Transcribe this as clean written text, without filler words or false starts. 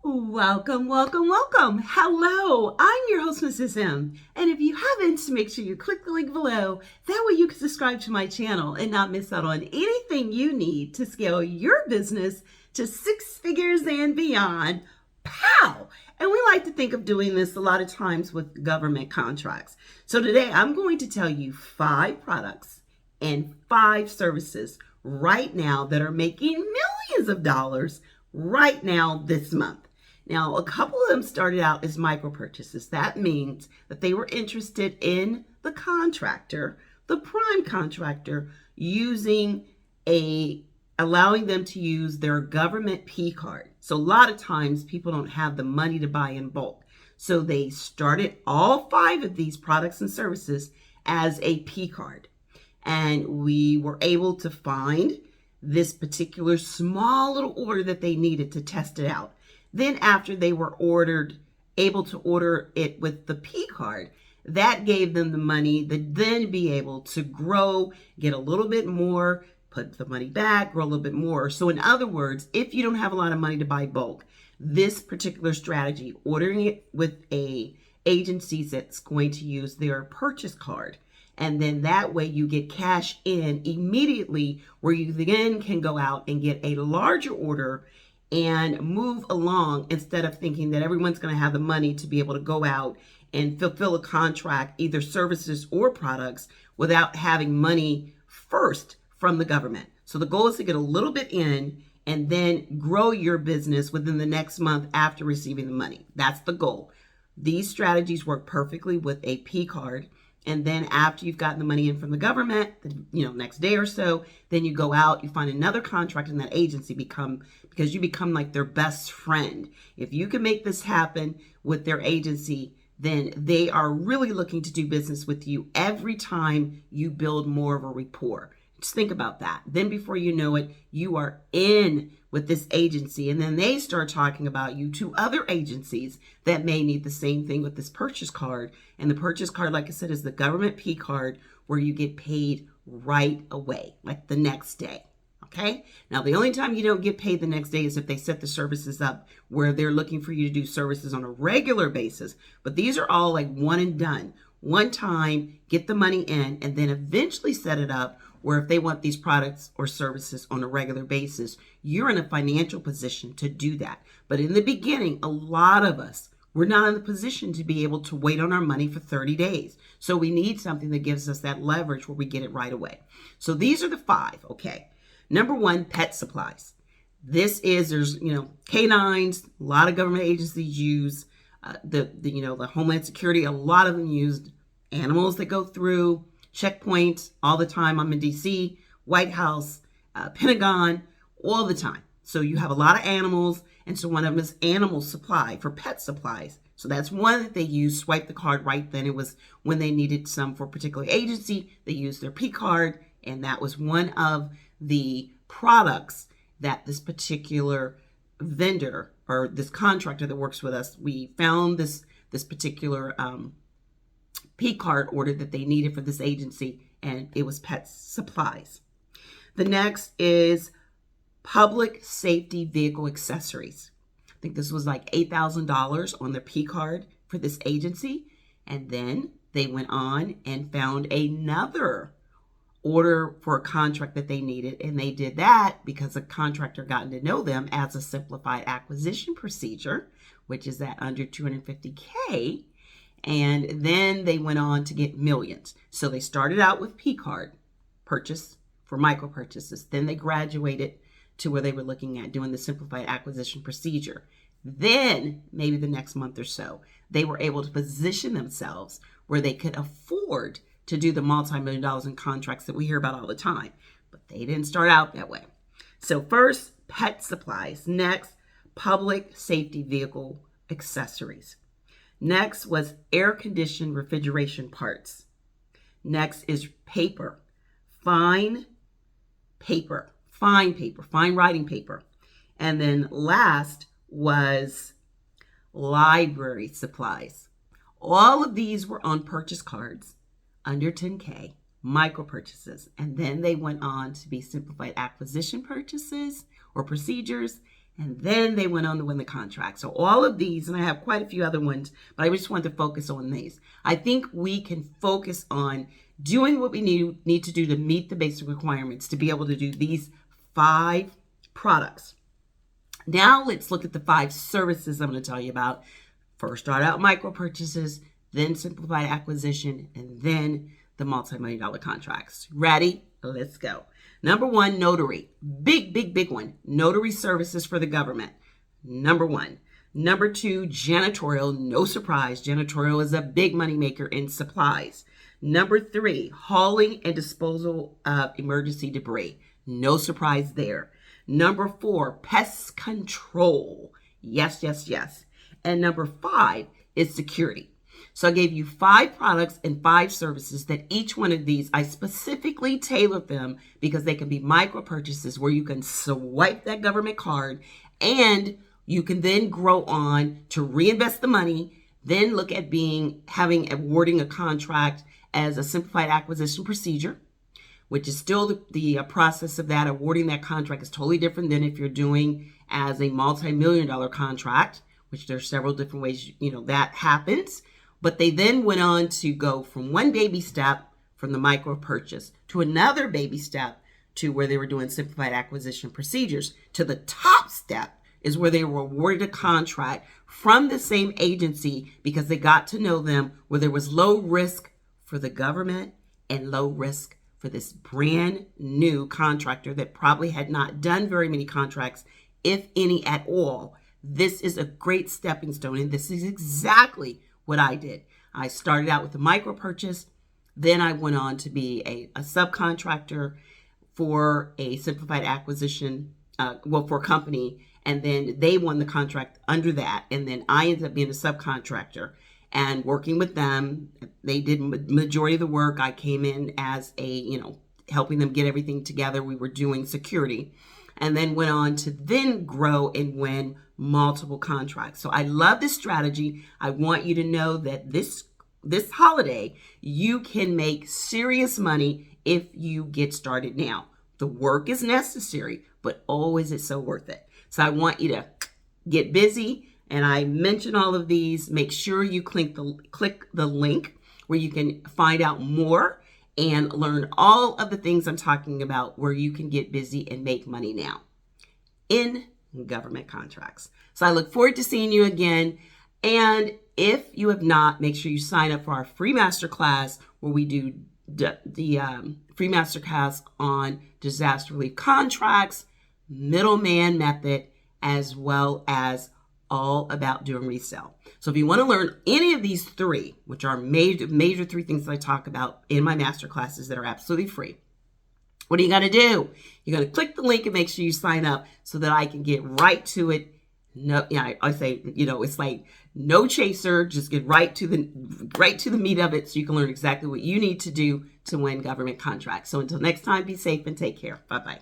Welcome, welcome, welcome. Hello, I'm your host, Mrs. M. And if you haven't, make sure you click the link below. That way you can subscribe to my channel and not miss out on anything you need to scale your business to six figures and beyond. Pow! And we like to think of doing this a lot of times with government contracts. So today I'm going to tell you 5 products and 5 services right now that are making millions of dollars right now this month. Now, a couple of them started out as micro purchases. That means that they were interested in the contractor, the prime contractor, allowing them to use their government P card. So a lot of times people don't have the money to buy in bulk. So they started all 5 of these products and services as a P card. And we were able to find this particular small little order that they needed to test it out. Then after they were able to order it with the P card, that gave them the money to then be able to grow, get a little bit more, put the money back, grow a little bit more. So in other words, if you don't have a lot of money to buy bulk, this particular strategy, ordering it with a agency that's going to use their purchase card, and then that way you get cash in immediately, where you then can go out and get a larger order and move along, instead of thinking that everyone's going to have the money to be able to go out and fulfill a contract, either services or products, without having money first from the government. So the goal is to get a little bit in and then grow your business within the next month after receiving the money. That's the goal. These strategies work perfectly with a P card. And then after you've gotten the money in from the government, next day or so, then you go out, you find another contract in that agency, because you become like their best friend. If you can make this happen with their agency, then they are really looking to do business with you every time you build more of a rapport. Just think about that. Then before you know it, you are in with this agency, and then they start talking about you to other agencies that may need the same thing with this purchase card. And the purchase card, like I said, is the government P card, where you get paid right away, like the next day. Okay. Now, the only time you don't get paid the next day is if they set the services up where they're looking for you to do services on a regular basis. But these are all like one and done. One time, get the money in, and then eventually set it up where if they want these products or services on a regular basis, you're in a financial position to do that. But in the beginning, a lot of us, we're not in the position to be able to wait on our money for 30 days. So we need something that gives us that leverage where we get it right away. So these are the 5, okay? Number 1, pet supplies. There's canines, a lot of government agencies use the Homeland Security, a lot of them use animals that go through checkpoints all the time. I'm in DC, White House, Pentagon, all the time. So you have a lot of animals, and so one of them is animal supply for pet supplies. So that's one that they use. Swipe the card right then. It was when they needed some for a particular agency, they used their P card, and that was one of the products that this particular vendor or this contractor that works with us, we found this particular P card order that they needed for this agency, and it was pet supplies. The next is public safety vehicle accessories. I think this was like $8,000 on their P card for this agency. And then they went on and found another order for a contract that they needed. And they did that because a contractor gotten to know them as a simplified acquisition procedure, which is at under $250K. And then they went on to get millions. So they started out with P card purchase for micro purchases. Then they graduated to where they were looking at doing the simplified acquisition procedure. Then maybe the next month or so, they were able to position themselves where they could afford to do the multi-million dollars in contracts that we hear about all the time. But they didn't start out that way. So first, pet supplies. Next, public safety vehicle accessories. Next was air-conditioned refrigeration parts. Next is paper, fine writing paper. And then last was library supplies. All of these were on purchase cards under 10K, micro purchases. And then they went on to be simplified acquisition purchases or procedures. and then they went on to win the contract. So all of these, and I have quite a few other ones, but I just want to focus on these. I think we can focus on doing what we need to do to meet the basic requirements to be able to do these 5 products. Now let's look at the 5 services I'm going to tell you about. First, start out micro purchases, then simplified acquisition, and then the multi-million-dollar contracts. Ready? Let's go. Number 1, notary. Big one. Notary services for the government. Number 1. Number 2, janitorial. No surprise. Janitorial is a big money maker in supplies. Number 3, hauling and disposal of emergency debris. No surprise there. Number 4, pest control. Yes. And number 5 is security. So I gave you 5 products and 5 services that each one of these, I specifically tailored them because they can be micro purchases where you can swipe that government card and you can then grow on to reinvest the money, then look at awarding a contract as a simplified acquisition procedure, which is still the process of that. Awarding that contract is totally different than if you're doing as a multi-million-dollar contract, which there's several different ways, that happens. But they then went on to go from one baby step from the micro purchase to another baby step to where they were doing simplified acquisition procedures. To the top step is where they were awarded a contract from the same agency because they got to know them, where there was low risk for the government and low risk for this brand new contractor that probably had not done very many contracts, if any at all. This is a great stepping stone, and this is exactly what I did. I started out with a micro purchase, then I went on to be a subcontractor for a simplified acquisition, for a company, and then they won the contract under that, and then I ended up being a subcontractor and working with them. They did majority of the work. I came in as helping them get everything together. We were doing security, and then went on to then grow and win multiple contracts. So I love this strategy. I want you to know that this holiday, you can make serious money if you get started now. The work is necessary, but always it's so worth it. So I want you to get busy. And I mentioned all of these. Make sure you click the link where you can find out more and learn all of the things I'm talking about where you can get busy and make money now in government contracts. So I look forward to seeing you again. And if you have not, make sure you sign up for our free masterclass where we do the free masterclass on disaster relief contracts, middleman method, as well as all about doing resale. So if you want to learn any of these 3, which are major 3 things that I talk about in my master classes that are absolutely free, what do you got to do? You're going to click the link and make sure you sign up so that I can get right to it. No, I say, it's like no chaser, just get right to the meat of it so you can learn exactly what you need to do to win government contracts. So until next time, be safe and take care. Bye-bye.